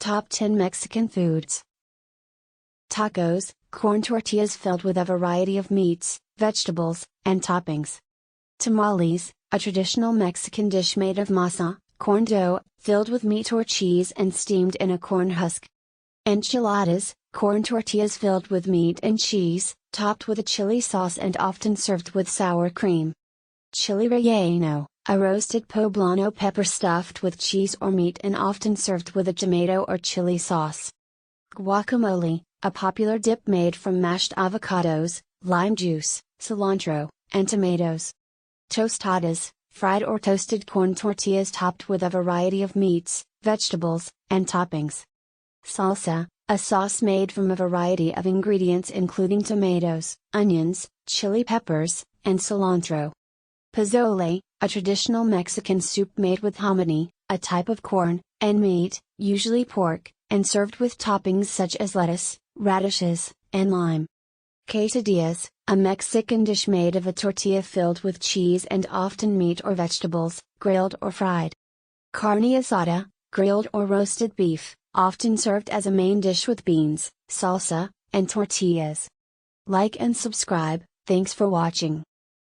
Top 10 Mexican Foods. Tacos, corn tortillas filled with a variety of meats, vegetables, and toppings. Tamales, a traditional Mexican dish made of masa, corn dough, filled with meat or cheese and steamed in a corn husk. Enchiladas, corn tortillas filled with meat and cheese, topped with a chili sauce and often served with sour cream. Chile relleno, a roasted poblano pepper stuffed with cheese or meat and often served with a tomato or chili sauce. Guacamole, a popular dip made from mashed avocados, lime juice, cilantro, and tomatoes. Tostadas, fried or toasted corn tortillas topped with a variety of meats, vegetables, and toppings. Salsa, a sauce made from a variety of ingredients including tomatoes, onions, chili peppers, and cilantro. Pozole, a traditional Mexican soup made with hominy, a type of corn, and meat, usually pork, and served with toppings such as lettuce, radishes, and lime. Quesadillas, a Mexican dish made of a tortilla filled with cheese and often meat or vegetables, grilled or fried. Carne asada, grilled or roasted beef, often served as a main dish with beans, salsa, and tortillas. Like and subscribe, thanks for watching.